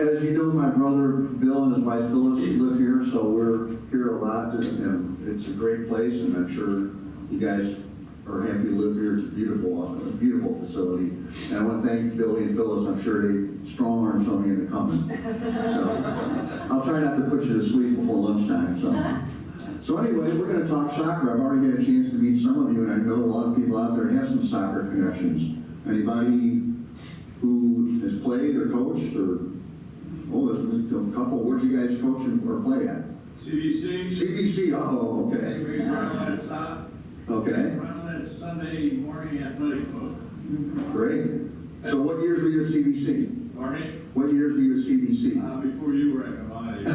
as you know, my brother Bill and his wife Phyllis live here, so we're here a lot, and it's a great place, and I'm sure you guys are happy to live here. It's a beautiful facility. And I want to thank Billy and Phyllis. I'm sure they strong-armed somebody into coming. So I'll try not to put you to sleep before lunchtime. So anyway, we're going to talk soccer. I've already had a chance to meet some of you, and I know a lot of people out there have some soccer connections. Anybody who has played or coached, or there's a couple. Where'd you guys coach or play at? CBC. CBC. Oh, okay. Okay. Sunday morning athletic club. Great. So what years were you at CBC? Pardon? What years were you at CBC? Before you were at Commodity.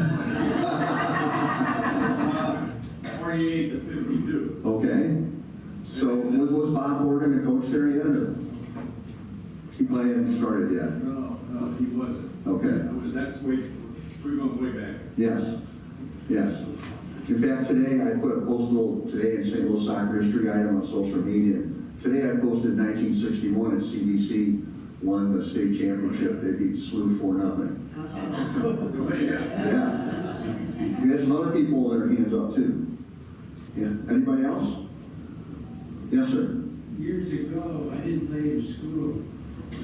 48 to 52. Okay. So was Bob Morgan a coach there yet? Or? He hadn't started yet? No, he wasn't. Okay. We're going way back. Yes. In fact, today I put a post today in St. Louis soccer history item on social media. Today I posted 1961 at CBC won the state championship. They beat SLU 4-0. Yeah. We had some other people with their hands up too. Yeah. Anybody else? Yes, sir. Years ago, I didn't play in school. I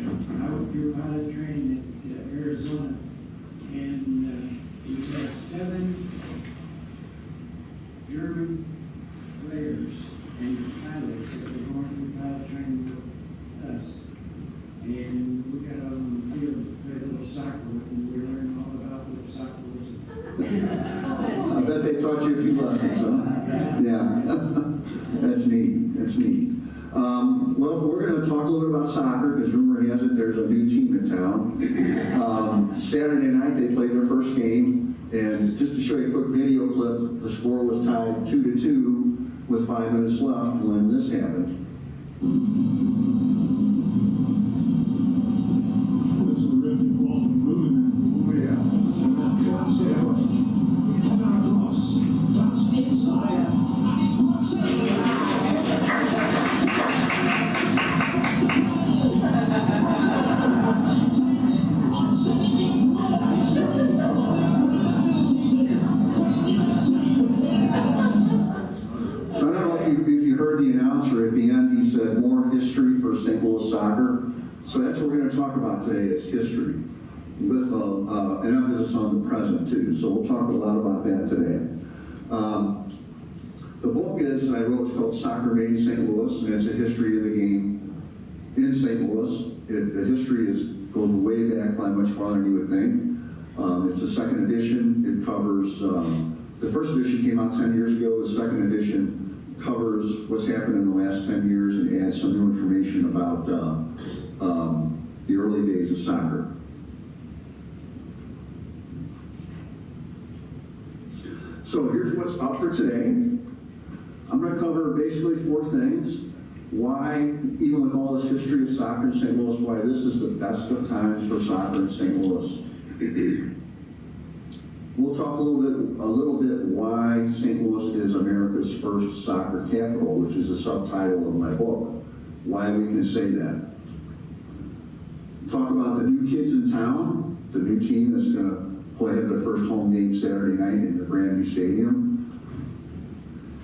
went through pilot training at Arizona, and we had 7 German players and pilots that were going through pilot training with us. And we got out on the field to play a little soccer with them. We learned all about what soccer was. I bet they taught you a few lessons, huh? Yeah. That's neat. Well, we're going to talk a little bit about soccer, because rumor has it there's a new team in town. Saturday night, they played their first game. And just to show you a quick video clip, the score was tied 2-2 with 5 minutes left when this happened. It's a terrific ball from Ruben. Oh, yeah. And now cross airway. Coming across. Cross inside. And he puts it. So I don't know if you heard the announcer at the end. He said more history for St. Louis soccer. So that's what we're going to talk about today, is history, with an emphasis on the present too. So we'll talk a lot about that today. The book I wrote, it's called Soccer Made in St. Louis, and it's a history of the game in St. Louis. The history goes way back, by much farther than you would think. It's the second edition. It covers, the first edition came out 10 years ago. The second edition covers what's happened in the last 10 years and adds some new information about the early days of soccer. So here's what's up for today. I'm going to cover basically 4 things. Why, even with all this history of soccer in St. Louis, why this is the best of times for soccer in St. Louis. We'll talk a little bit why St. Louis is America's first soccer capital, which is the subtitle of my book. Why we can say that. Talk about the new kids in town, the new team that's going to play their first home game Saturday night in the brand new stadium.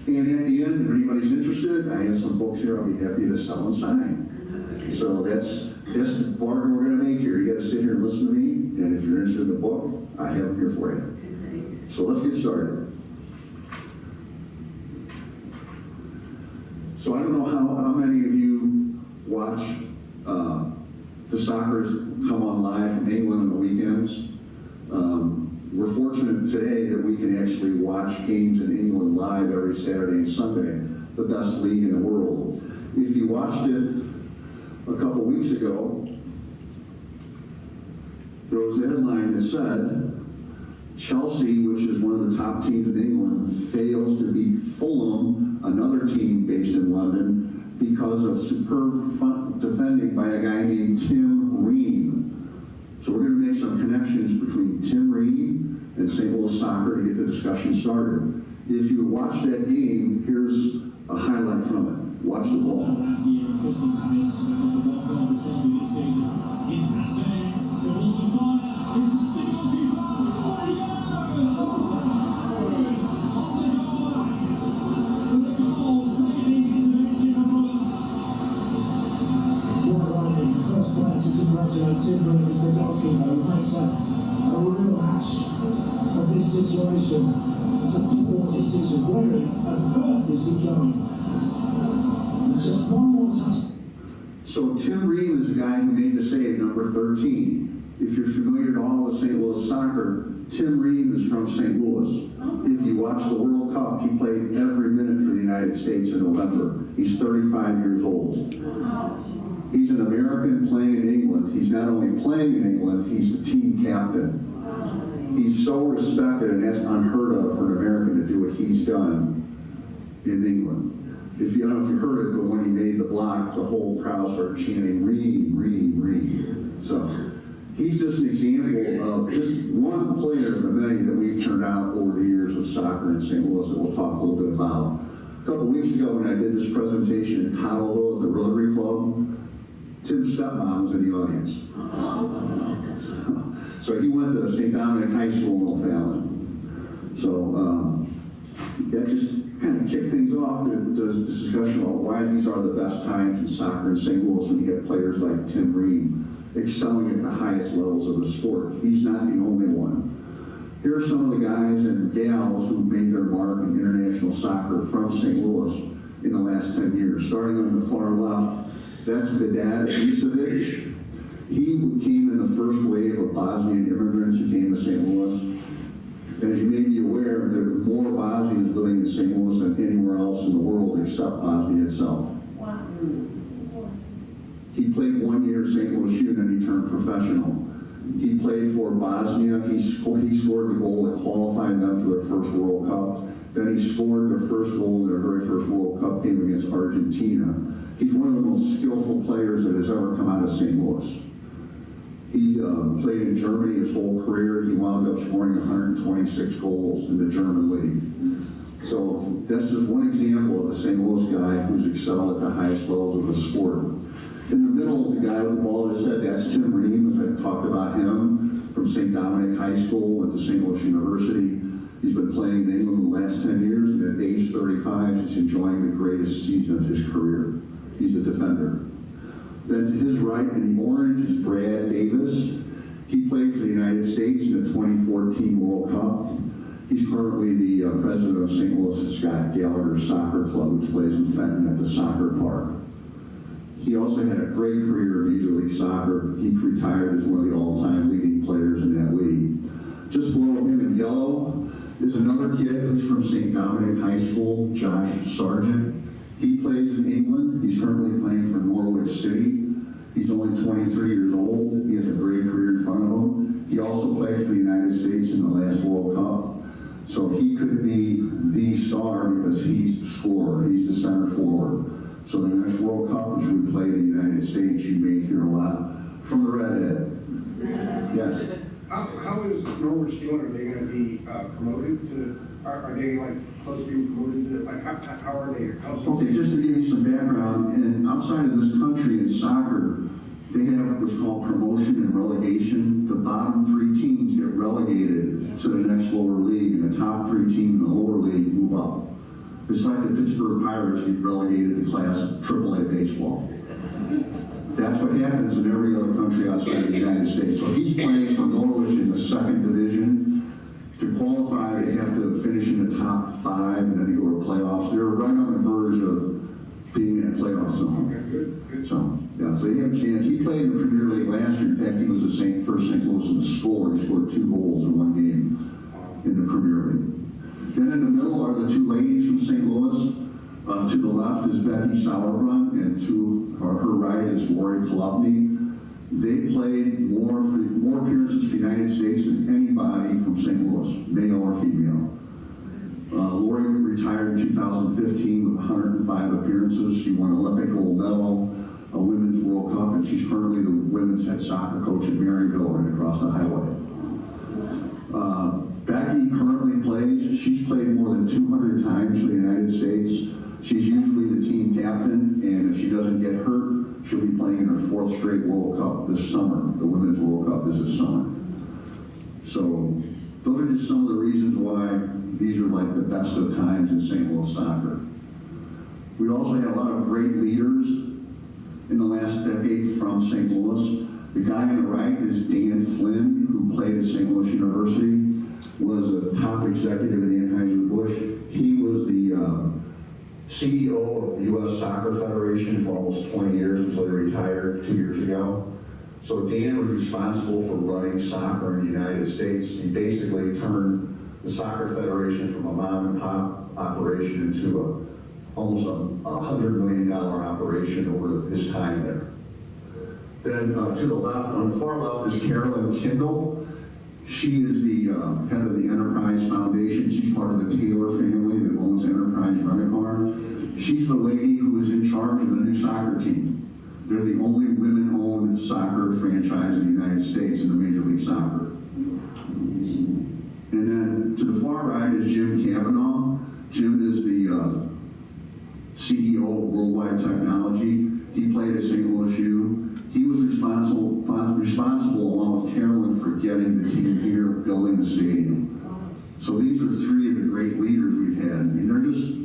And at the end, if anybody's interested, I have some books here I'll be happy to sell and sign. So that's the bargain we're going to make here. You got to sit here and listen to me, and if you're interested in the book, I have them here for you. So let's get started. So I don't know how many of you watch the soccer come on live from England on the weekends. We're fortunate today that we can actually watch games in England live every Saturday and Sunday, the best league in the world. If you watched it a couple weeks ago, there was a headline that said, Chelsea, which is one of the top teams in England, fails to beat Fulham, another team based in London, because of superb defending by a guy named Tim Ream. So we're going to make some connections between Tim Ream and St. Louis soccer to get the discussion started. If you watch that game, here's a highlight from it. Watch the ball. Last year, Christian Palace, the ball this season. He's passed it to Mason Pointe. Tim Ream is the goalkeeper who makes a real hash of this situation. It's a poor decision. Where on earth is he going? And just one more touch. So Tim Ream is the guy who made the save, number 13. If you're familiar at all with St. Louis soccer, Tim Ream is from St. Louis. If you watch the World Cup, he played every minute for the United States in November. He's 35 years old. He's an American playing in England. He's not only playing in England, he's the team captain. He's so respected, and that's unheard of for an American to do what he's done in England. I don't know if you heard it, but when he made the block, the whole crowd started chanting, Ream, Ream, Ream. So he's just an example of just one player of the many that we've turned out over the years with soccer in St. Louis that we'll talk a little bit about. A couple of weeks ago when I did this presentation in Cottleville at the Rotary Club, Tim's stepmom was in the audience. So he went to St. Dominic High School in O'Fallon. So that just kind of kicked things off, the discussion about why these are the best times in soccer in St. Louis when you get players like Tim Ream excelling at the highest levels of the sport. He's not the only one. Here are some of the guys and gals who made their mark in international soccer from St. Louis in the last 10 years. Starting on the far left, that's Vedad Ibisevic. He came in the first wave of Bosnian immigrants who came to St. Louis. As you may be aware, there are more Bosnians living in St. Louis than anywhere else in the world except Bosnia itself. Wow. He played 1 year at St. Louis U, then he turned professional. He played for Bosnia. He scored the goal that qualified them for their first World Cup. Then he scored their first goal in their very first World Cup game against Argentina. He's one of the most skillful players that has ever come out of St. Louis. He played in Germany his whole career. He wound up scoring 126 goals in the German league. So that's just one example of a St. Louis guy who's excelled at the highest levels of the sport. In the middle, the guy with the ball that said, that's Tim Ream, as I talked about him, from St. Dominic High School, went to St. Louis University. He's been playing in England the last 10 years, and at age 35, he's enjoying the greatest season of his career. He's a defender. Then to his right, in the orange, is Brad Davis. He played for the United States in the 2014 World Cup. He's currently the president of St. Louis Scott Gallagher Soccer Club, which plays in Fenton at the soccer park. He also had a great career in Major League Soccer. He retired as one of the all-time leading players in that league. Just below him in yellow is another kid who's from St. Dominic High School, Josh Sargent. He plays in England. He's currently playing for Norwich City. He's only 23 years old. He has a great career in front of him. He also played for the United States in the last World Cup. So he could be the star because he's the scorer. He's the center forward. So the next World Cup, which we play in the United States, you may hear a lot from the redhead. Yes. How is Norwich doing? Are they going to be promoted to? Are they like close to being promoted to? Like how are they? Okay, just to give you some background, and outside of this country in soccer, they have what's called promotion and relegation. The bottom three teams get relegated to the next lower league, and the top three teams in the lower league move up. It's like the Pittsburgh Pirates get relegated to Class AAA baseball. That's what happens in every other country outside the United States. So he's playing for Norwich in the second division. To qualify, they have to finish in the top 5, and then you go to playoffs. They're right on the verge of being in a playoff zone. Okay, good. So, yeah, so they have a chance. He played in the Premier League last year. In fact, he was the first St. Louis in the score. He scored 2 goals in one game in the Premier League. Then in the middle are the 2 ladies from St. Louis. To the left is Becky Sauerbrunn, and to her right is Lori Kolopny. They played more appearances for the United States than anybody from St. Louis, male or female. Lori retired in 2015 with 105 appearances. She won an Olympic gold medal, a Women's World Cup, and she's currently the women's head soccer coach at Maryville right across the highway. Becky currently plays. She's played more than 200 times for the United States. She's usually the team captain, and if she doesn't get hurt, she'll be playing in her 4th straight World Cup this summer. The Women's World Cup is this summer. So those are just some of the reasons why these are like the best of times in St. Louis soccer. We also had a lot of great leaders in the last decade from St. Louis. The guy on the right is Dan Flynn, who played at St. Louis University, was a top executive at Anheuser-Busch. He was the CEO of the U.S. Soccer Federation for almost 20 years until he retired 2 years ago. So Dan was responsible for running soccer in the United States. He basically turned the Soccer Federation from a mom and pop operation into almost a $100 million operation over his time there. Then to the left, on the far left, is Carolyn Kindle. She is the head of the Enterprise Foundation. She's part of the Taylor family that owns Enterprise Rent-A-Car. She's the lady who is in charge of the new soccer team. They're the only women-owned soccer franchise in the United States in the Major League Soccer. And then to the far right is Jim Cavanaugh. Jim is the CEO of Worldwide Technology. He played at St. Louis U. He was responsible along with Carolyn for getting the team here, building the stadium. So these are three of the great leaders we've had. And they're just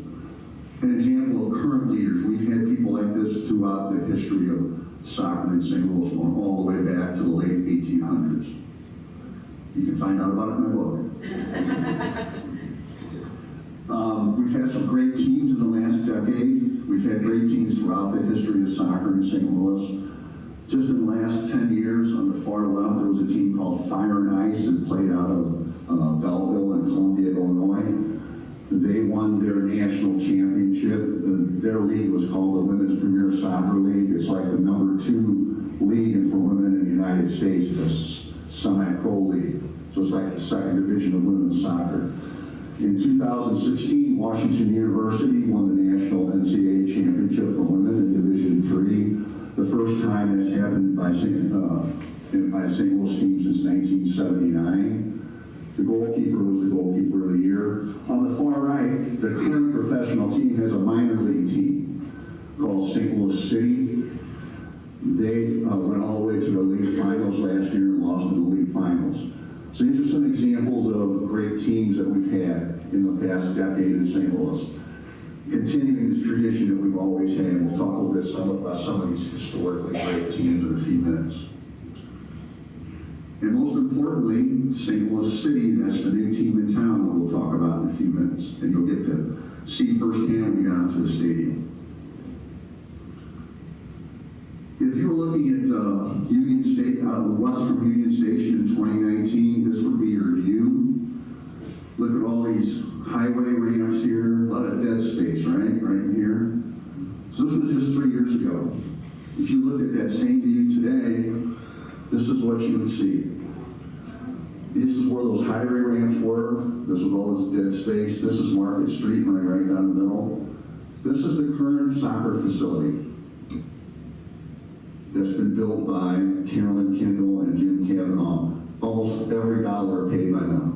an example of current leaders. We've had people like this throughout the history of soccer in St. Louis, going all the way back to the late 1800s. You can find out about it in my book. We've had some great teams in the last decade. We've had great teams throughout the history of soccer in St. Louis. Just in the last 10 years, on the far left, there was a team called Fire and Ice that played out of Belleville and Columbia, Illinois. They won their national championship. Their league was called the Women's Premier Soccer League. It's like the #2 league for women in the United States. It's a semi-pro league. So it's like the second division of women's soccer. In 2016, Washington University won the national NCAA championship for women in Division III. The first time that's happened by St. Louis team since 1979. The goalkeeper was the goalkeeper of the year. On the far right, the current professional team has a minor league team called St. Louis City. They went all the way to the league finals last year and lost in the league finals. So these are some examples of great teams that we've had in the past decade in St. Louis. Continuing this tradition that we've always had, we'll talk a little bit about some of these historically great teams in a few minutes. And most importantly, St. Louis City, that's the new team in town that we'll talk about in a few minutes. And you'll get to see firsthand when you get onto the stadium. If you're looking at Union State, west from Union Station in 2019, this would be your view. Look at all these highway ramps here, a lot of dead space, right in here. So this was just 3 years ago. If you look at that same view today, this is what you would see. This is where those highway ramps were. This was all this dead space. This is Market Street running right down the middle. This is the current soccer facility that's been built by Carolyn Kindle and Jim Cavanaugh. Almost every dollar paid by them.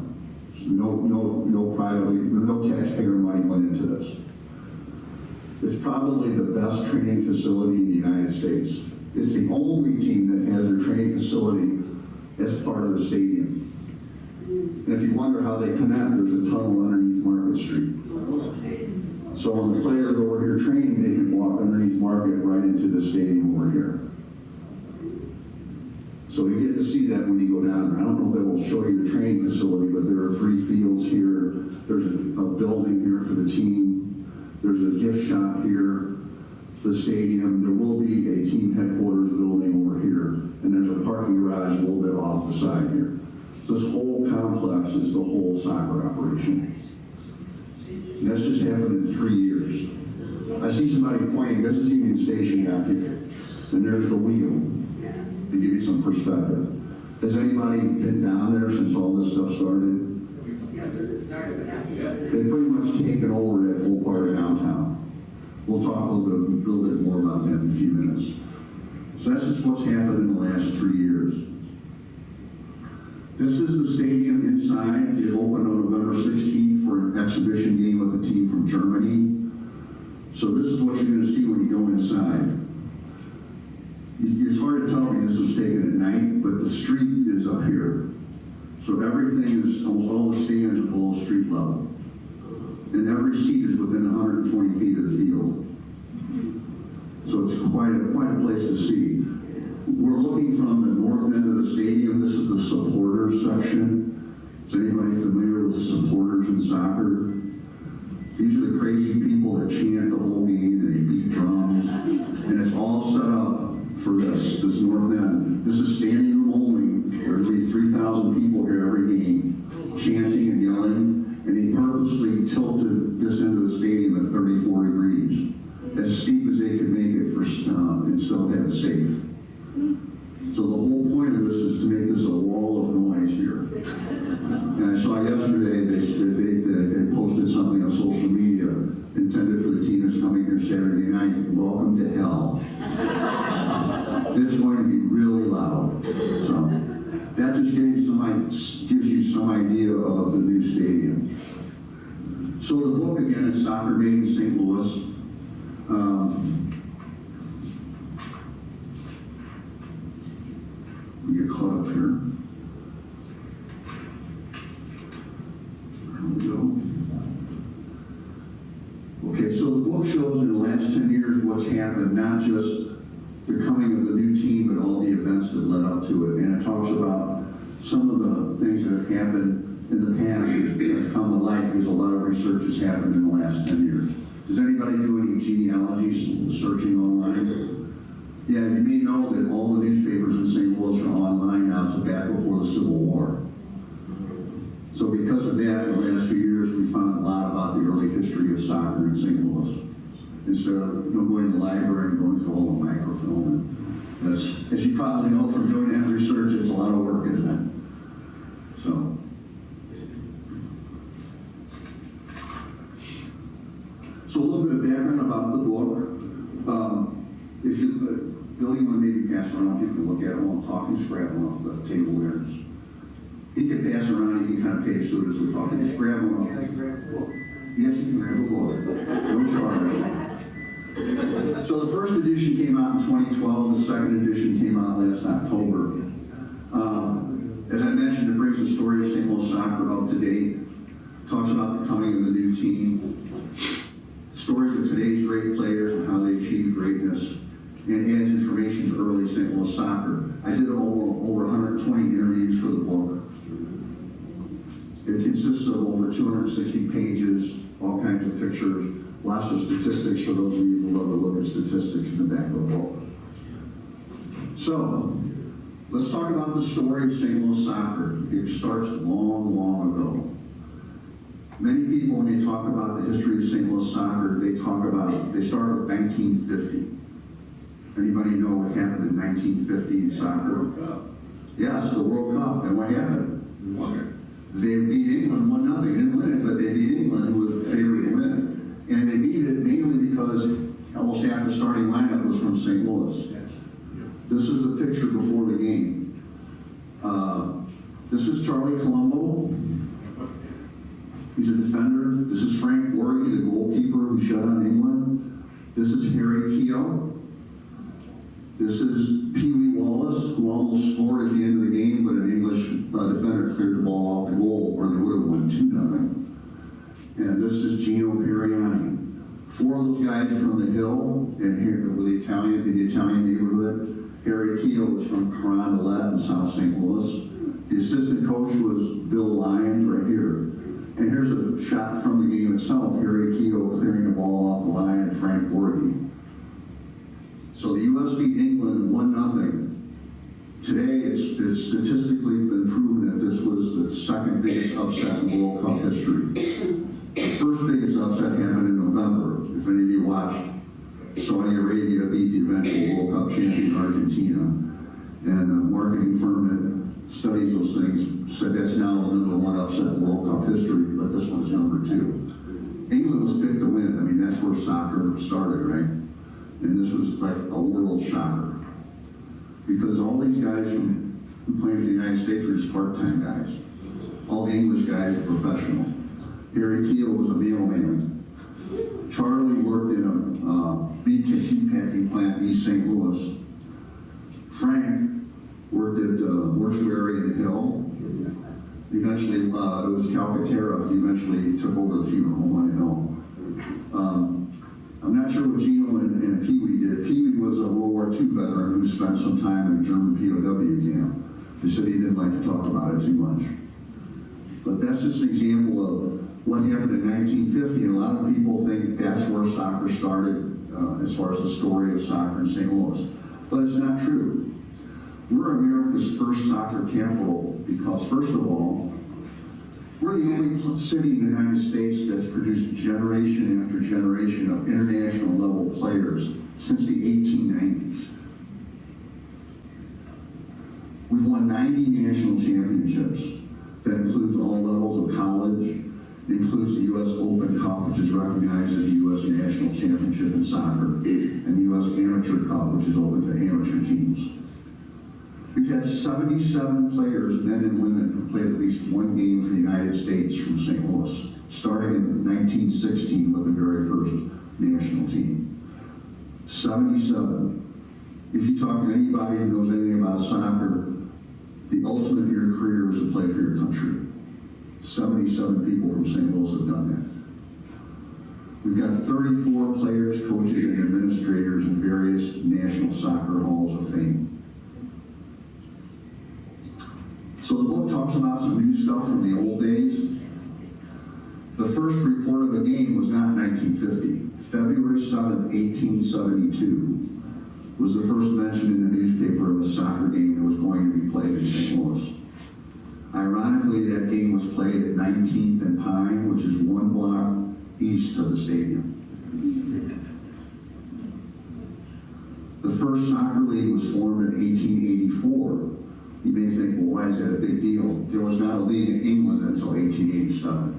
No taxpayer money went into this. It's probably the best training facility in the United States. It's the only team that has their training facility as part of the stadium. And if you wonder how they connect, there's a tunnel underneath Market Street. So when the players are over here training, they can walk underneath Market right into the stadium over here. So you get to see that when you go down there. I don't know if they will show you the training facility, but there are 3 fields here. There's a building here for the team. There's a gift shop here, the stadium. There will be a team headquarters building over here. And there's a parking garage a little bit off the side here. So this whole complex is the whole soccer operation. And that's just happened in 3 years. I see somebody pointing, this is Union Station down here. And there's the wheel. To give you some perspective. Has anybody been down there since all this stuff started? Yes, it started, but after. They've pretty much taken over that whole part of downtown. We'll talk a little bit more about that in a few minutes. So that's just what's happened in the last 3 years. This is the stadium inside. It opened on November 16th for an exhibition game with a team from Germany. So this is what you're going to see when you go inside. It's hard to tell me this was taken at night, but the street is up here. So everything is, almost all the stands are below street level. And every seat is within 120 feet of the field. So it's quite a place to see. We're looking from the north end of the stadium. This is the supporters section. Is anybody familiar with supporters in soccer? These are the crazy people that chant the whole game and they beat drums. And it's all set up for this north end. This is standing room only. There'll be 3,000 people here every game, chanting and yelling. And they purposely tilted this end of the stadium at 34 degrees, as steep as they could make it and still have it safe. So the whole point of this is to make this a wall of noise here. And I saw yesterday they posted something on social media intended for the team that's coming here Saturday night. Welcome to hell. It's going to be really loud. So that just gives you some idea of the new stadium. So the book again is Soccer Made in St. Louis. We get caught up here. There we go. Okay, so the book shows in the last 10 years what's happened, not just the coming of the new team, but all the events that led up to it. And it talks about some of the things that have happened in the past that have come to light because a lot of research has happened in the last 10 years. Does anybody do any genealogies, searching online? Yeah, you may know that all the newspapers in St. Louis are online now, so back before the Civil War. So because of that, in the last few years, we found a lot about the early history of soccer in St. Louis. Instead of going to the library and going through all the microfilm. And that's, as you probably know from doing that research, it's a lot of work, isn't it? So. So a little bit of background about the book. If you, Bill, you want to maybe pass around, people can look at it while I'm talking, just grab one off the table there. You can pass around, you can kind of pay us as we're talking. Just grab one off. Yes, you can grab a book. No charge. So the first edition came out in 2012, the second edition came out last October. As I mentioned, it brings the story of St. Louis soccer up to date, talks about the coming of the new team, stories of today's great players and how they achieved greatness, and adds information to early St. Louis soccer. I did over 120 interviews for the book. It consists of over 260 pages, all kinds of pictures, lots of statistics for those of you who love to look at statistics in the back of the book. So, let's talk about the story of St. Louis soccer. It starts long, long ago. Many people, when they talk about the history of St. Louis soccer, they start with 1950. Anybody know what happened in 1950 in soccer? World Cup. Yes, the World Cup. And what happened? We won it. They beat England 1-0. They didn't win it, but they beat England, who was the favorite to win it. And they beat it mainly because almost half the starting lineup was from St. Louis. This is the picture before the game. This is Charlie Colombo. He's a defender. This is Frank Borghi, the goalkeeper who shut out England. This is Harry Keogh. This is Pee Wee Wallace, who almost scored at the end of the game, but an English defender cleared the ball off the goal, or they would have won 2-0. And this is Gino Piriani. Four of those guys are from the Hill, and here with the Italian neighborhood. Harry Keogh was from Carondelet in South St. Louis. The assistant coach was Bill Lange right here. And here's a shot from the game itself. Harry Keogh clearing the ball off the line and Frank Borghi. So the U.S. beat England 1-0. Today, it's statistically been proven that this was the second biggest upset in World Cup history. The first biggest upset happened in November. If any of you watched, Saudi Arabia beat the eventual World Cup champion Argentina. And the marketing firm that studies those things said that's now the number one upset in World Cup history, but this one's number 2. England was picked to win. I mean, that's where soccer started, right? And this was like a world shocker. Because all these guys who play for the United States are just part-time guys. All the English guys are professional. Harry Keogh was a mailman. Charlie worked in a meat packing plant in East St. Louis. Frank worked at mortuary in the Hill. Eventually, it was Calcaterra. He eventually took over the funeral home on the hill. I'm not sure what Gino and Pee Wee did. Pee Wee was a World War II veteran who spent some time in a German POW camp. They said he didn't like to talk about it too much. But that's just an example of what happened in 1950, and a lot of people think that's where soccer started, as far as the story of soccer in St. Louis. But it's not true. We're America's first soccer capital because, first of all, we're the only city in the United States that's produced generation after generation of international level players since the 1890s. We've won 90 national championships. That includes all levels of college. It includes the U.S. Open Cup, which is recognized as the U.S. National Championship in soccer, and the U.S. Amateur Cup, which is open to amateur teams. We've had 77 players, men and women, who played at least one game for the United States from St. Louis, starting in 1916 with the very first national team. 77. If you talk to anybody who knows anything about soccer, the ultimate of your career is to play for your country. 77 people from St. Louis have done that. We've got 34 players, coaches, and administrators in various national soccer halls of fame. So the book talks about some new stuff from the old days. The first report of a game was not 1950. February 7th, 1872 was the first mention in the newspaper of a soccer game that was going to be played in St. Louis. Ironically, that game was played at 19th and Pine, which is one block east of the stadium. The first soccer league was formed in 1884. You may think, well, why is that a big deal? There was not a league in England until 1887.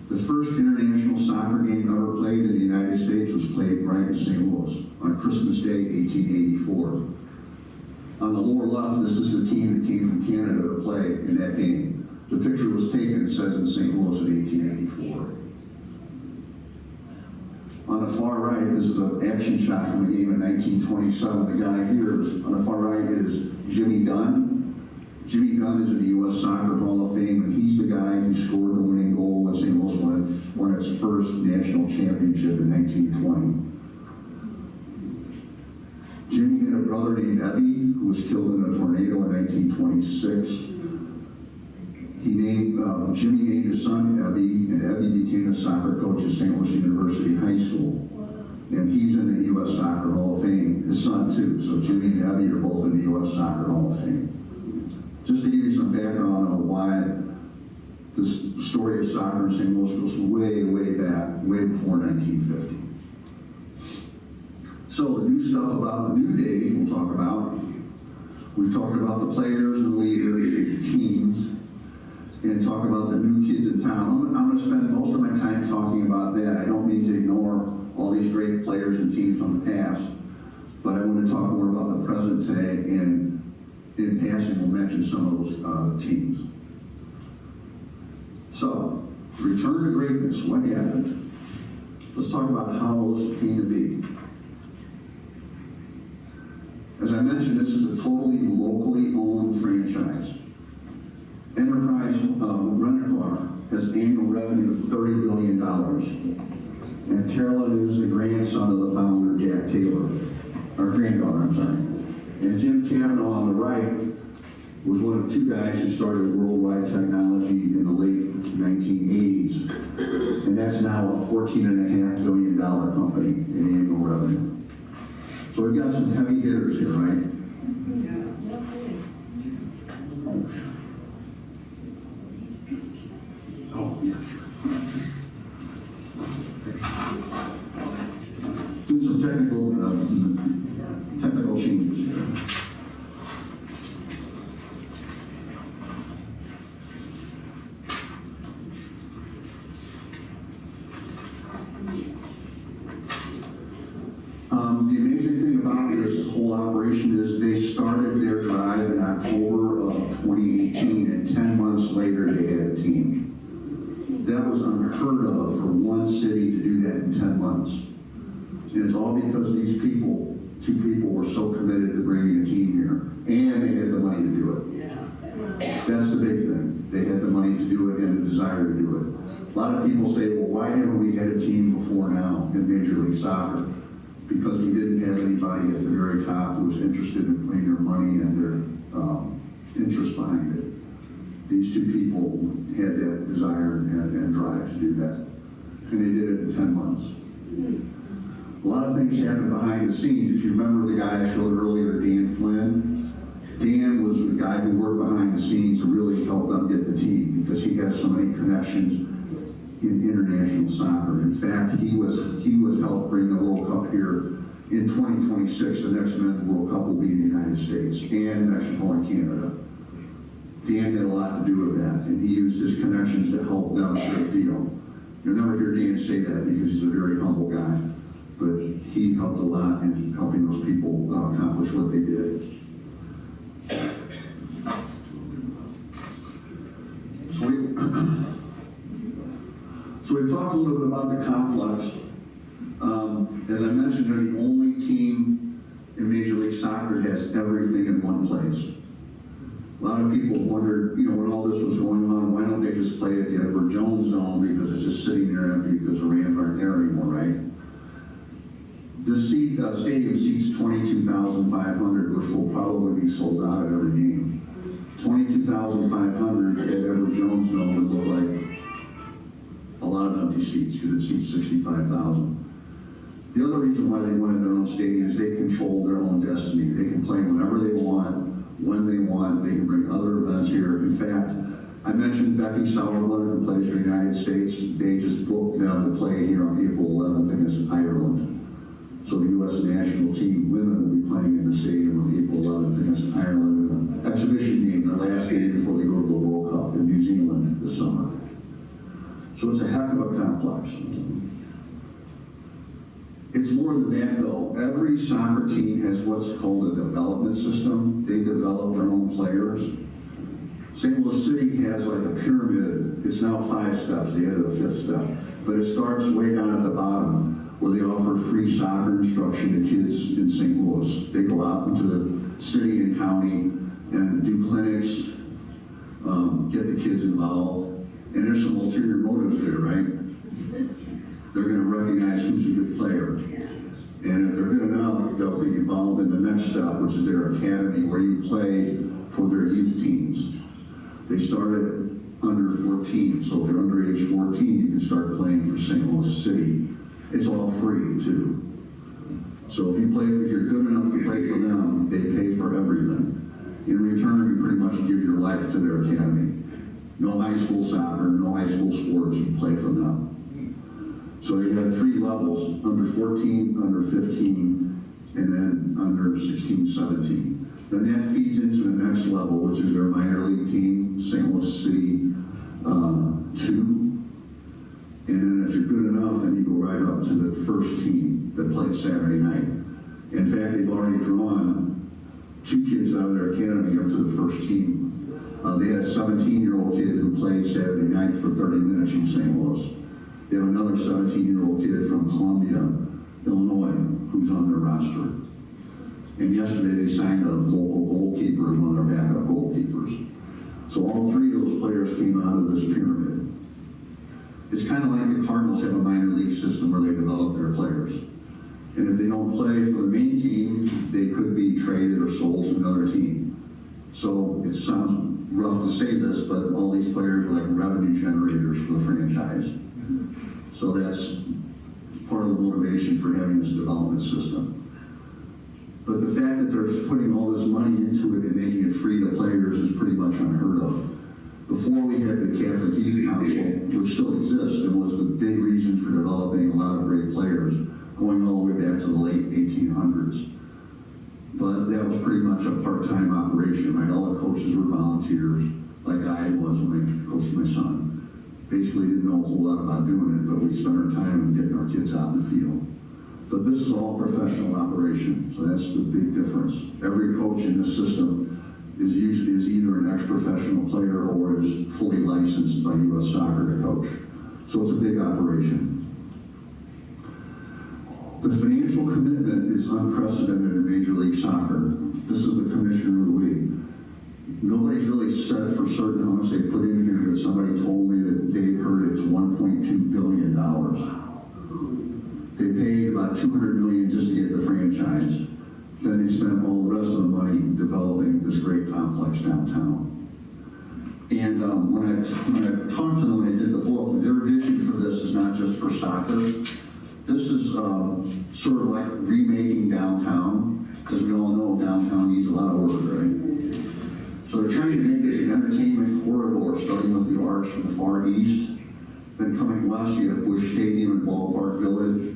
The first international soccer game ever played in the United States was played right in St. Louis on Christmas Day, 1884. On the lower left, this is the team that came from Canada to play in that game. The picture was taken, it says, in St. Louis in 1884. On the far right, this is an action shot from a game in 1927. The guy here is, on the far right is Jimmy Dunn. Jimmy Dunn is in the U.S. Soccer Hall of Fame, and he's the guy who scored the winning goal when St. Louis won its first national championship in 1920. Jimmy had a brother named Ebby, who was killed in a tornado in 1926. Jimmy named his son Ebby, and Ebby became a soccer coach at St. Louis University High School. And he's in the U.S. Soccer Hall of Fame, his son too. So Jimmy and Ebby are both in the U.S. Soccer Hall of Fame. Just to give you some background on why the story of soccer in St. Louis goes way, way back, way before 1950. So the new stuff about the new days we'll talk about. We've talked about the players and leaders, the teams, and talk about the new kids in town. I'm going to spend most of my time talking about that. I don't mean to ignore all these great players and teams from the past, but I want to talk more about the present today, and in passing we'll mention some of those teams. So, return to greatness, what happened? Let's talk about how those came to be. As I mentioned, this is a totally locally owned franchise. Enterprise Rent-A-Car has annual revenue of $30 billion. And Carolyn is the grandson of the founder, Jack Taylor. Or granddaughter, I'm sorry. And Jim Cavanaugh on the right was one of two guys who started Worldwide Technology in the late 1980s. And that's now a $14.5 billion company in annual revenue. So we've got some heavy hitters here, right? Oh, yeah, sure. Do some technical changes here. The amazing thing about this whole operation is they started their drive in October of 2018, and 10 months later they had a team. That was unheard of for one city to do that in 10 months. And it's all because these people, two people, were so committed to bringing a team here. and they had the money to do it. Yeah. That's the big thing. They had the money to do it and the desire to do it. A lot of people say, well, why haven't we had a team before now in Major League Soccer? Because we didn't have anybody at the very top who was interested in putting their money and their interest behind it. These two people had that desire and drive to do that. And they did it in 10 months. A lot of things happened behind the scenes. If you remember the guy I showed earlier, Dan Flynn, Dan was the guy who worked behind the scenes and really helped them get the team because he has so many connections in international soccer. In fact, he was helped bring the World Cup here in 2026. The next men's World Cup will be in the United States and Mexico and Canada. Dan had a lot to do with that, and he used his connections to help them a great deal. You'll never hear Dan say that because he's a very humble guy, but he helped a lot in helping those people accomplish what they did. So we've talked a little bit about the complex. As I mentioned, they're the only team in Major League Soccer that has everything in one place. A lot of people wondered, when all this was going on, why don't they just play at the Edward Jones Zone because it's just sitting there empty because the Rams aren't there anymore, right? The stadium seats 22,500, which will probably be sold out at every game. 22,500 at Edward Jones Zone would look like a lot of empty seats because it seats 65,000. The other reason why they wanted their own stadium is they control their own destiny. They can play whenever they want, when they want. They can bring other events here. In fact, I mentioned Becky Sauerland, who plays for the United States. They just booked them to play here on April 11th against Ireland. So the U.S. national team women will be playing in the stadium on April 11th against Ireland in an exhibition game, their last game before they go to the World Cup in New Zealand this summer. So it's a heck of a complex. It's more than that, though. Every soccer team has what's called a development system. They develop their own players. St. Louis City has like a pyramid. It's now 5 steps. They added a 5th step. But it starts way down at the bottom where they offer free soccer instruction to kids in St. Louis. They go out into the city and county and do clinics, get the kids involved. And there's some ulterior motives there, right? They're going to recognize who's a good player. And if they're good enough, they'll be involved in the next step, which is their academy, where you play for their youth teams. They start at under 14, so if you're under age 14, you can start playing for St. Louis City. It's all free, too. So if you're good enough to play for them, they pay for everything. In return, you pretty much give your life to their academy. No high school soccer, no high school sports, you play for them. So you have 3 levels, under 14, under 15, and then under 16, 17. Then that feeds into the next level, which is their minor league team, St. Louis City 2. And then if you're good enough, then you go right up to the first team that played Saturday night. In fact, they've already drawn 2 kids out of their academy up to the first team. They had a 17-year-old kid who played Saturday night for 30 minutes from St. Louis. They have another 17-year-old kid from Columbia, Illinois, who's on their roster. And yesterday they signed a local goalkeeper as one of their backup goalkeepers. So all 3 of those players came out of this pyramid. It's kind of like the Cardinals have a minor league system where they develop their players. And if they don't play for the main team, they could be traded or sold to another team. So it sounds rough to say this, but all these players are like revenue generators for the franchise. So that's part of the motivation for having this development system. But the fact that they're putting all this money into it and making it free to players is pretty much unheard of. Before we had the Catholic Youth Council, which still exists and was the big reason for developing a lot of great players, going all the way back to the late 1800s. But that was pretty much a part-time operation, right? All the coaches were volunteers, like I was when I coached my son. Basically didn't know a whole lot about doing it, but we spent our time getting our kids out in the field. But this is all professional operation, so that's the big difference. Every coach in this system is either an ex-professional player or is fully licensed by U.S. Soccer to coach. So it's a big operation. The financial commitment is unprecedented in Major League Soccer. This is the commissioner of the league. Nobody's really said for certain how much they put in here, but somebody told me that they've heard it's $1.2 billion. They paid about $200 million just to get the franchise. Then they spent all the rest of the money developing this great complex downtown. And when I talked to them when they did the book, their vision for this is not just for soccer. This is sort of like remaking downtown, because we all know downtown needs a lot of work, right? So they're trying to make it an entertainment corridor, starting with the arch from the far east. Then coming west, you have Busch Stadium and Ballpark Village,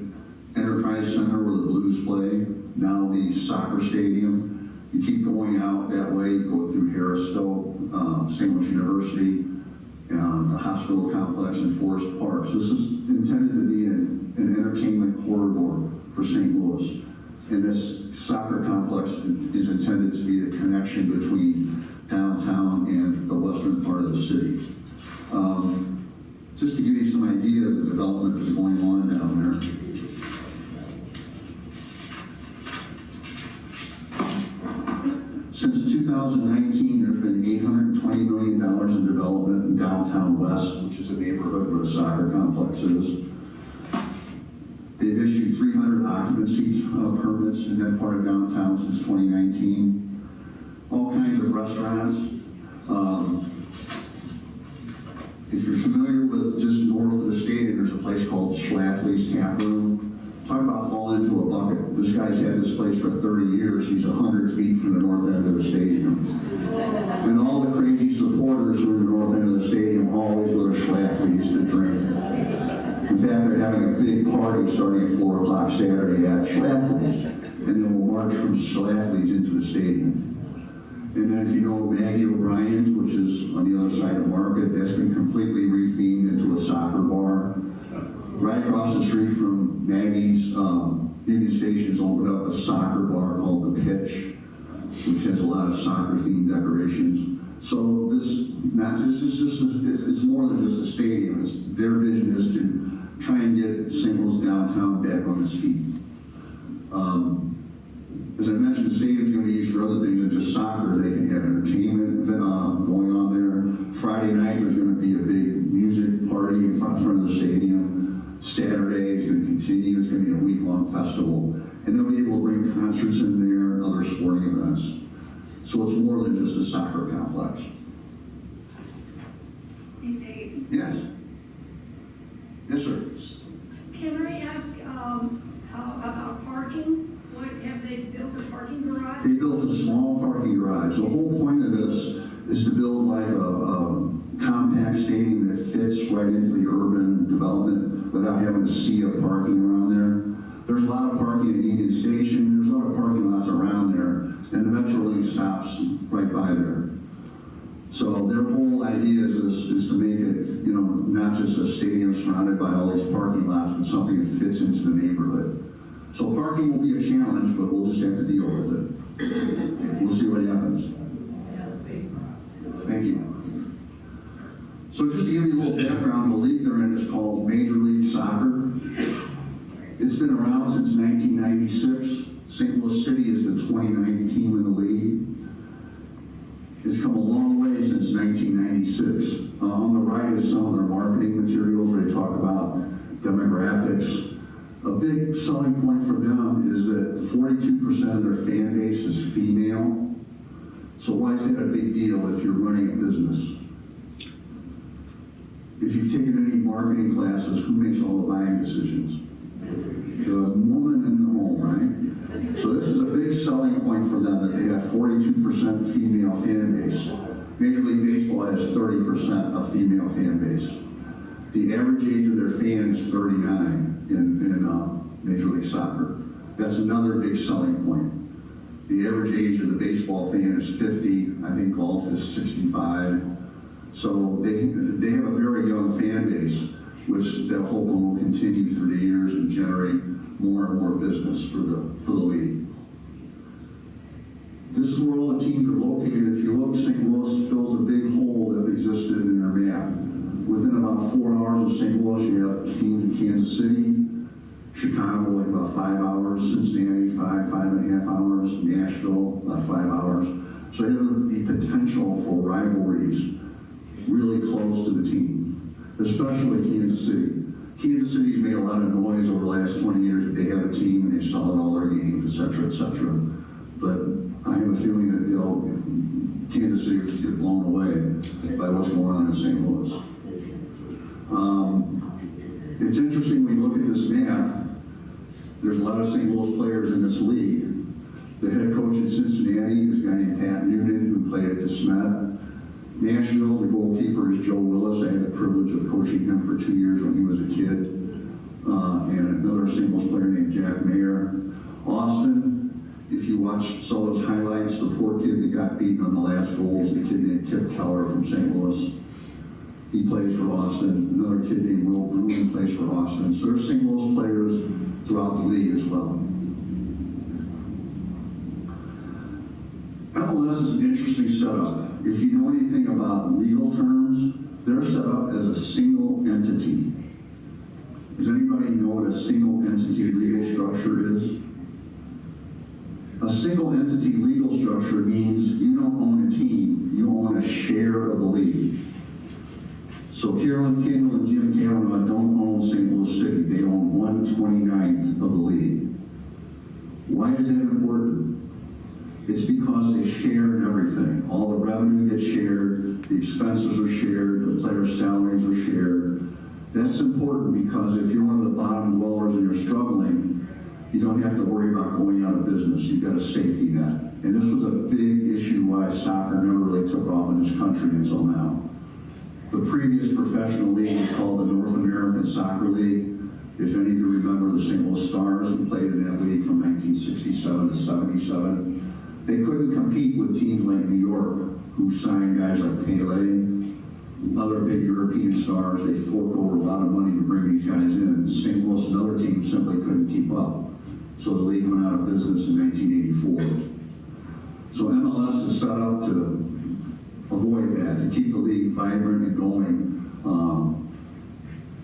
Enterprise Center where the Blues play, now the soccer stadium. You keep going out that way, you go through Harrisville, St. Louis University, the hospital complex and Forest Parks. This is intended to be an entertainment corridor for St. Louis. And this soccer complex is intended to be the connection between downtown and the western part of the city. Just to give you some idea of the development that's going on down there. Since 2019, there's been $820 million in development in downtown West, which is a neighborhood where the soccer complex is. They've issued 300 occupancy permits in that part of downtown since 2019. All kinds of restaurants. If you're familiar with just north of the stadium, there's a place called Schlafly's Tap Room. Talk about falling into a bucket. This guy's had this place for 30 years. He's 100 feet from the north end of the stadium. And all the crazy supporters who are in the north end of the stadium always go to Schlafly's to drink. In fact, they're having a big party starting at 4 o'clock Saturday at Schlafly's. And then we'll march from Schlafly's into the stadium. And then if you know Maggie O'Brien's, which is on the other side of Market, that's been completely rethemed into a soccer bar. Right across the street from Maggie's Union Station's opened up a soccer bar called The Pitch, which has a lot of soccer-themed decorations. So this, it's more than just a stadium. Their vision is to try and get St. Louis downtown back on its feet. As I mentioned, the stadium's going to be used for other things than just soccer. They can have entertainment going on there. Friday night, there's going to be a big music party in front of the stadium. Saturday, it's going to continue. It's going to be a week-long festival. And they'll be able to bring concerts in there and other sporting events. So it's more than just a soccer complex. Hey, Dave, Yes. Yes, sir. can I ask about parking? What, have they built a parking garage? They built a small parking garage. The whole point of this is to build like a compact stadium that fits right into the urban development without having to see a parking around there. There's a lot of parking at Union Station. There's a lot of parking lots around there, and the Metrolink stops right by there. So their whole idea is to make it, not just a stadium surrounded by all these parking lots, but something that fits into the neighborhood. So parking will be a challenge, but we'll just have to deal with it. We'll see what happens. Thank you. So just to give you a little background, the league they're in is called Major League Soccer. It's been around since 1996. St. Louis City is the 29th team in the league. It's come a long way since 1996. On the right is some of their marketing materials where they talk about demographics. A big selling point for them is that 42% of their fan base is female. So why is that a big deal if you're running a business? If you've taken any marketing classes, who makes all the buying decisions? The woman in the home, right? So this is a big selling point for them that they have 42% female fan base. Major League Baseball has 30% of female fan base. The average age of their fans is 39 in Major League Soccer. That's another big selling point. The average age of the baseball fan is 50. I think golf is 65. So they have a very young fan base, which they're hoping will continue through the years and generate more and more business for the league. This is where all the teams are located. If you look, St. Louis fills a big hole that existed in their map. Within about 4 hours of St. Louis, you have teams in Kansas City, Chicago, like about 5 hours. Cincinnati, 5.5 hours. Nashville, about 5 hours. So they have the potential for rivalries really close to the team, especially Kansas City. Kansas City's made a lot of noise over the last 20 years that they have a team and they sell out all their games, et cetera, et cetera. But I have a feeling that Kansas City will just get blown away by what's going on in St. Louis. It's interesting when you look at this map, there's a lot of St. Louis players in this league. The head coach in Cincinnati is a guy named Pat Noonan, who played at DeSmet. Nashville, the goalkeeper is Joe Willis. I had the privilege of coaching him for 2 years when he was a kid. And another St. Louis player named Jack Mayer. Austin, if you watch some of those highlights, the poor kid that got beaten on the last goal is the kid named Kip Keller from St. Louis. He plays for Austin. Another kid named Will Bruin plays for Austin. So there's St. Louis players throughout the league as well. MLS is an interesting setup. If you know anything about legal terms, they're set up as a single entity. Does anybody know what a single entity legal structure is? A single entity legal structure means you don't own a team, you own a share of the league. So Carolyn Kendall and Jim Kavanaugh don't own St. Louis City, they own 1/29th of the league. Why is that important? It's because they share in everything. All the revenue gets shared, the expenses are shared, the players' salaries are shared. That's important because if you're one of the bottom dwellers and you're struggling, you don't have to worry about going out of business. You've got a safety net. And this was a big issue why soccer never really took off in this country until now. The previous professional league was called the North American Soccer League. If any of you remember the St. Louis Stars, who played in that league from 1967 to 77, they couldn't compete with teams like New York, who signed guys like Pele, other big European stars. They forked over a lot of money to bring these guys in. St. Louis and other teams simply couldn't keep up. So the league went out of business in 1984. So MLS is set up to avoid that, to keep the league vibrant and going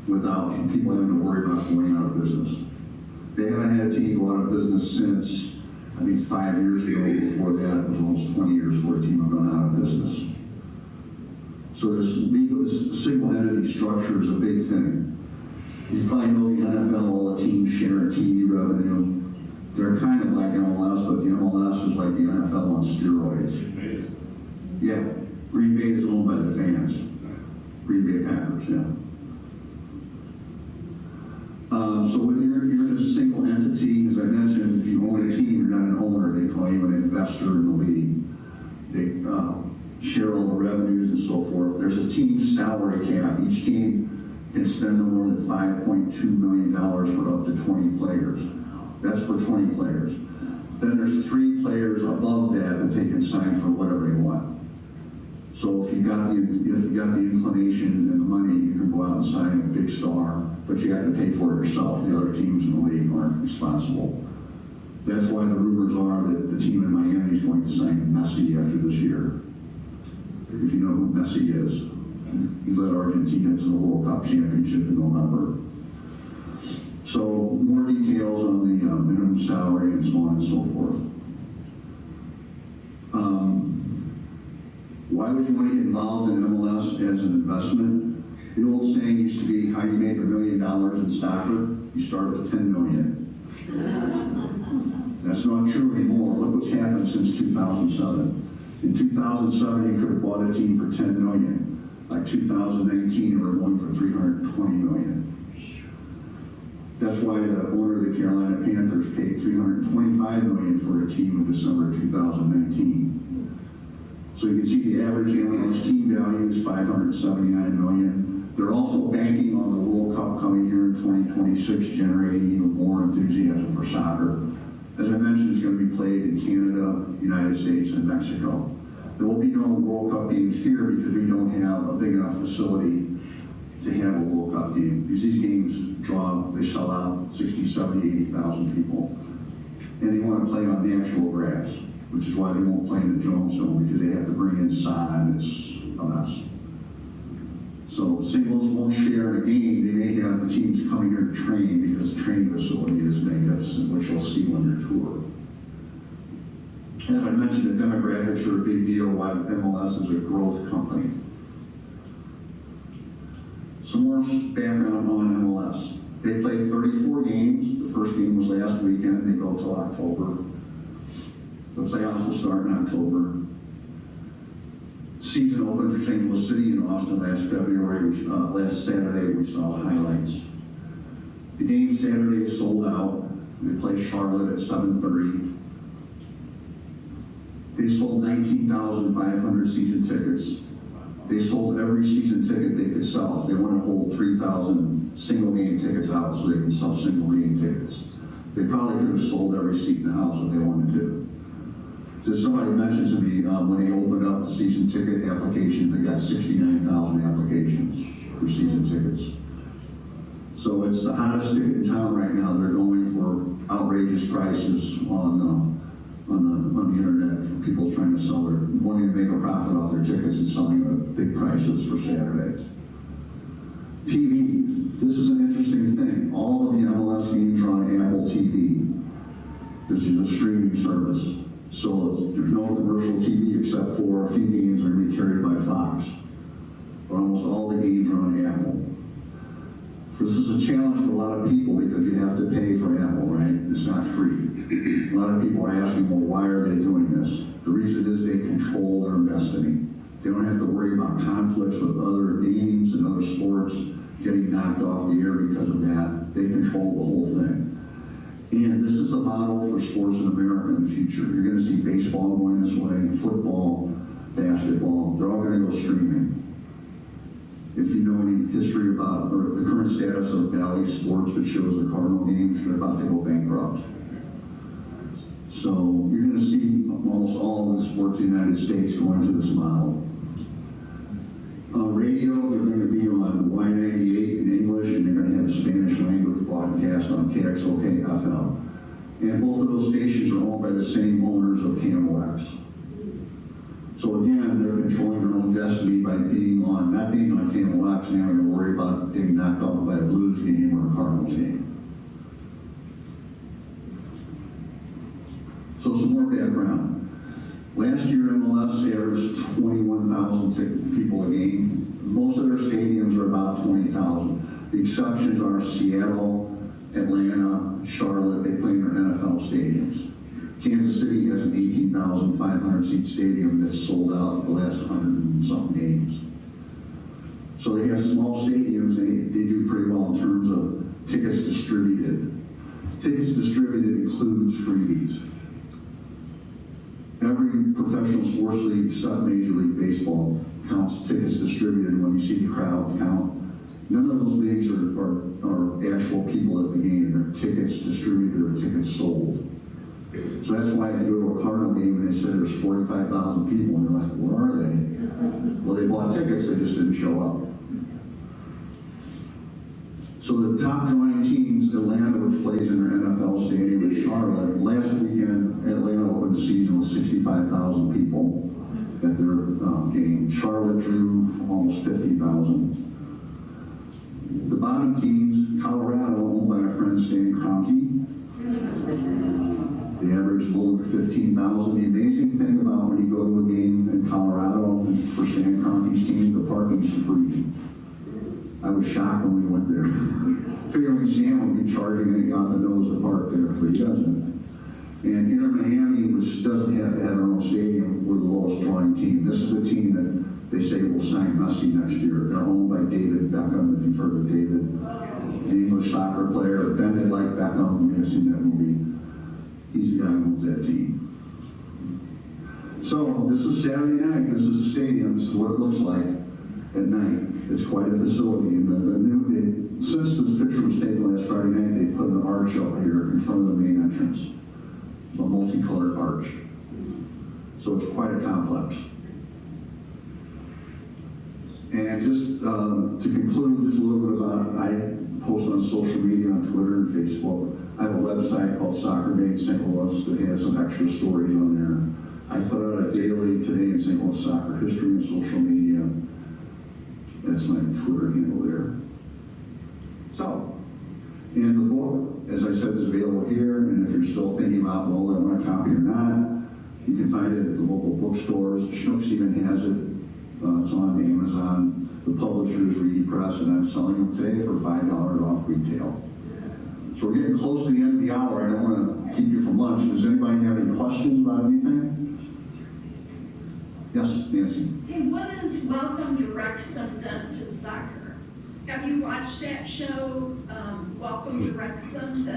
without people having to worry about going out of business. They haven't had a team go out of business since, I think, 5 years ago. Before that, it was almost 20 years before a team had gone out of business. So this single entity structure is a big thing. You probably know the NFL, all the teams share TV revenue. They're kind of like MLS, but the MLS is like the NFL on steroids. Yeah, Green Bay is owned by the fans. Green Bay Packers, yeah. So when you're in a single entity, as I mentioned, if you own a team, you're not an owner. They call you an investor in the league. They share all the revenues and so forth. There's a team salary cap. Each team can spend no more than $5.2 million for up to 20 players. That's for 20 players. Then there's 3 players above that they can sign for whatever they want. So if you got the inclination and the money, you can go out and sign a big star, but you have to pay for it yourself. The other teams in the league aren't responsible. That's why the rumors are that the team in Miami is going to sign Messi after this year. If you know who Messi is, he led Argentina to the World Cup Championship in November. So more details on the minimum salary and so on and so forth. Why would you want to get involved in MLS as an investment? The old saying used to be, how you make $1 million in soccer? You start with 10 million. That's not true anymore. Look what's happened since 2007. In 2007, you could have bought a team for 10 million. By 2019, they were going for 320 million. That's why the owner of the Carolina Panthers paid $325 million for a team in December 2019. So you can see the average MLS team value is $579 million. They're also banking on the World Cup coming here in 2026, generating even more enthusiasm for soccer. As I mentioned, it's going to be played in Canada, United States, and Mexico. There will be no World Cup games here because we don't have a big enough facility to have a World Cup game. Because these games they sell out 60, 70, 80,000 people. And they want to play on natural grass, which is why they won't play in the Jones Zone, because they have to bring in sod. It's a mess. So St. Louis won't share a game. They may have the teams coming here to train because training facility is magnificent, which you'll see when you tour. As I mentioned, the demographics are a big deal, why MLS is a growth company. Some more background on MLS. They play 34 games. The first game was last weekend. They go till October. The playoffs will start in October. Season opened for St. Louis City in Austin last Saturday. We saw highlights. The game Saturday is sold out. They play Charlotte at 7:30. They sold 19,500 season tickets. They sold every season ticket they could sell. They want to hold 3,000 single game tickets out so they can sell single game tickets. They probably could have sold every seat in the house if they wanted to. Just somebody mentioned to me when they opened up the season ticket application, they got 69,000 applications for season tickets. So it's the hottest ticket in town right now. They're going for outrageous prices on the internet for people trying to sell wanting to make a profit off their tickets and selling them at big prices for Saturday. TV. This is an interesting thing. All of the MLS games are on Apple TV. This is a streaming service. So there's no commercial TV except for a few games that are going to be carried by Fox. But almost all the games are on Apple. This is a challenge for a lot of people because you have to pay for Apple, right? It's not free. A lot of people are asking, well, why are they doing this? The reason is they control their destiny. They don't have to worry about conflicts with other games and other sports getting knocked off the air because of that. They control the whole thing. And this is a model for sports in America in the future. You're going to see baseball going this way, football, basketball. They're all going to go streaming. If you know any history about or the current status of Bally Sports that shows the Cardinal games, they're about to go bankrupt. So you're going to see almost all of the sports in the United States go into this model. Radio, they're going to be on Y98 in English, and they're going to have a Spanish language broadcast on KXOK FM. And both of those stations are owned by the same owners of KMOX. So again, they're controlling their own destiny by not being on KMOX and having to worry about getting knocked off by a Blues game or a Cardinals game. So some more background. Last year, MLS averaged 21,000 people a game. Most of their stadiums are about 20,000. The exceptions are Seattle, Atlanta, Charlotte. They play in their NFL stadiums. Kansas City has an 18,500 seat stadium that's sold out the last 100 and something games. So they have small stadiums. They do pretty well in terms of tickets distributed. Tickets distributed includes freebies. Every professional sports league except Major League Baseball counts tickets distributed when you see the crowd count. None of those leagues are actual people at the game. They're tickets distributed or tickets sold. So that's why if you go to a Cardinal game and they say there's 45,000 people, and you're like, where are they? Well, they bought tickets, they just didn't show up. So the top drawing teams, Atlanta, which plays in their NFL stadium, and Charlotte. Last weekend, Atlanta opened the season with 65,000 people at their game. Charlotte drew almost 50,000. The bottom teams, Colorado, owned by our friend Stan Kroenke. They average a little over 15,000. The amazing thing about when you go to a game in Colorado for Stan Kroenke's team, the parking's free. I was shocked when we went there. Figuring Sam would be charging and he got the nose to park there, but he doesn't. And Inter Miami, which doesn't have to have their own stadium, we're the lowest drawing team. This is the team that they say will sign Messi next year. They're owned by David Beckham, if you've heard of David. The English soccer player, bended like Beckham, you may have seen that movie. He's the guy who owns that team. So this is Saturday night. This is the stadium. This is what it looks like at night. It's quite a facility. And since this picture was taken last Friday night, they put an arch up here in front of the main entrance, a multicolored arch. So it's quite a complex. And just to conclude, just a little bit about, I post on social media, on Twitter and Facebook. I have a website called Soccer Day in St. Louis that has some extra stories on there. I put out a daily Today in St. Louis soccer history and social media. That's my Twitter handle there. So, and the book, as I said, is available here, and if you're still thinking about, well, I want a copy or not, you can find it at the local bookstores. Schnucks even has it. It's on Amazon. The publisher is Reedy Press, and I'm selling them today for $5 off retail. So we're getting close to the end of the hour. I don't want to keep you from lunch. Does anybody have any questions about anything? Yes, Nancy. Hey, what has Welcome to Wrexham done to soccer? Have you watched that show, Welcome to Wrexham?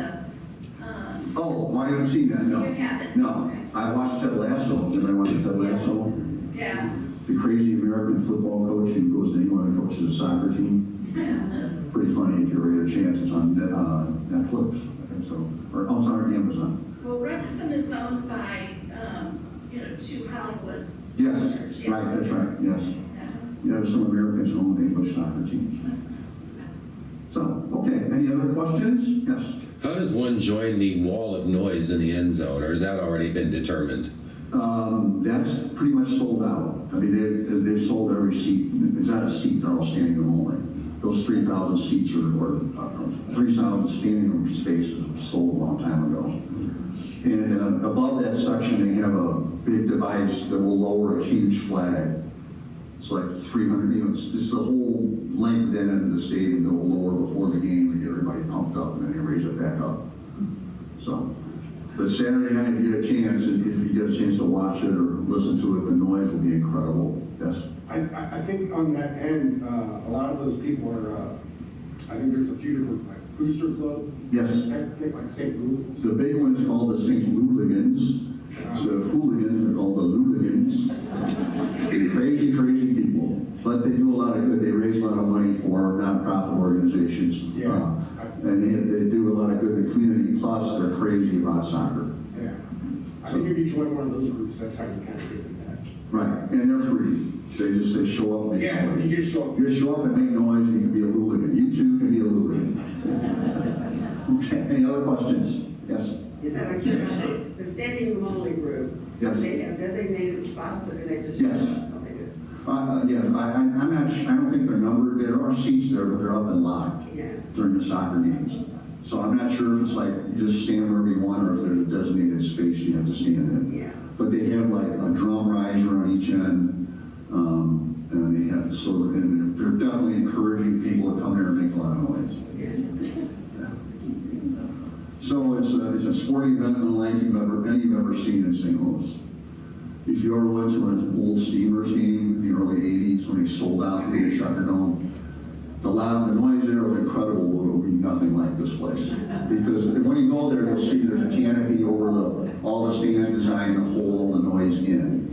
Oh, I haven't seen that, no. You haven't? No. Okay. I watched Ted Lasso. Did anybody watch Ted Lasso? Yeah. The crazy American football coach who goes to England and coaches a soccer team. Pretty funny if you ever get a chance. It's on Netflix, I think so. Or it's on Amazon. Well, Wrexham is owned by, two Hollywood. Yes, owners, yeah. right, that's right, yes. Yeah, there's some Americans who own English soccer teams. So, okay, any other questions? Yes. How does one join the wall of noise in the end zone, or has that already been determined? That's pretty much sold out. I mean, they've sold every seat. It's not a seat, they're all standing room only. Those 3,000 seats or 3,000 standing room spaces were sold a long time ago. And above that section, they have a big device that will lower a huge flag. It's like 300, it's the whole length of that end of the stadium that will lower before the game and get everybody pumped up, and then they raise it back up. So, but Saturday night, if you get a chance, to watch it or listen to it, the noise will be incredible. Yes. I think on that end, a lot of those people are, I think there's a few different, like, booster club. Yes. I think like St. Louis. The big one is called the St. Louligans. So the hooligans are called the Louligans. Crazy, crazy people. But they do a lot of good. They raise a lot of money for nonprofit organizations. Yeah. And they do a lot of good in the community. Plus, they're crazy about soccer. Yeah. I think if you join one of those groups, that's how you kind of get in that. Right. And they're free. They just say show up and make Yeah, noise. you just show up. You show up and make noise, you can be a hooligan. You too can be a hooligan. Okay. Any other questions? Yes. Is that a curiosity? The standing room only group? Yes. Do they have designated spots, or do they just? Yes. Okay, good. Yeah, I'm not. I don't think they're numbered. There are seats there, but they're up and locked Yeah. during the soccer games. So I'm not sure if it's like you just stand wherever you want, or if there's a designated space you have to stand in. Yeah. But they have like a drum riser on each end, and they have and they're definitely encouraging people to come here and make a lot of noise. Yeah. Yeah. So it's a sporting event unlike you've ever seen in St. Louis. If you ever went to an old Steamers game in the early '80s when they sold out the Shucker Dome, the noise there was incredible. It will be nothing like this place. Because when you go there, you'll see there's a canopy over all the stands designed to hold all the noise in.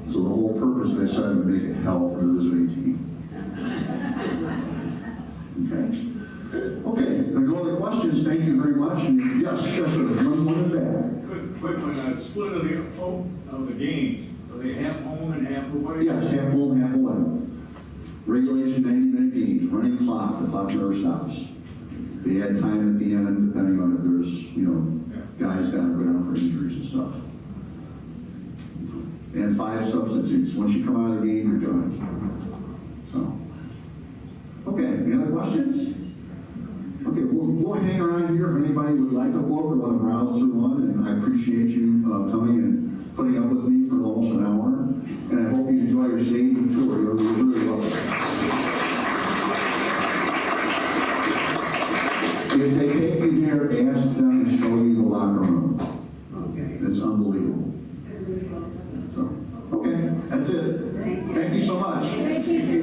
So the whole purpose, they said, would make it hell for the visiting team. Okay, no other questions. Thank you very much. And yes, sir. One in the back. Quick one, split of the games. Are they half home and half away? Yes, half home, half away. Regulation 90-minute games, running clock. The clock never stops. They add time at the end, depending on if there's, guys got to go down for injuries and stuff. And 5 substitutes. Once you come out of the game, you're done. So, okay. Any other questions? Okay, we'll hang around here if anybody would like a book or want to browse through one. And I appreciate you coming and putting up with me for almost an hour. And I hope you enjoy your stadium tour. You're really welcome. If they take you there, ask them to show you the locker room. Okay. It's unbelievable. So, okay, that's it. Thank you so much. Thank you.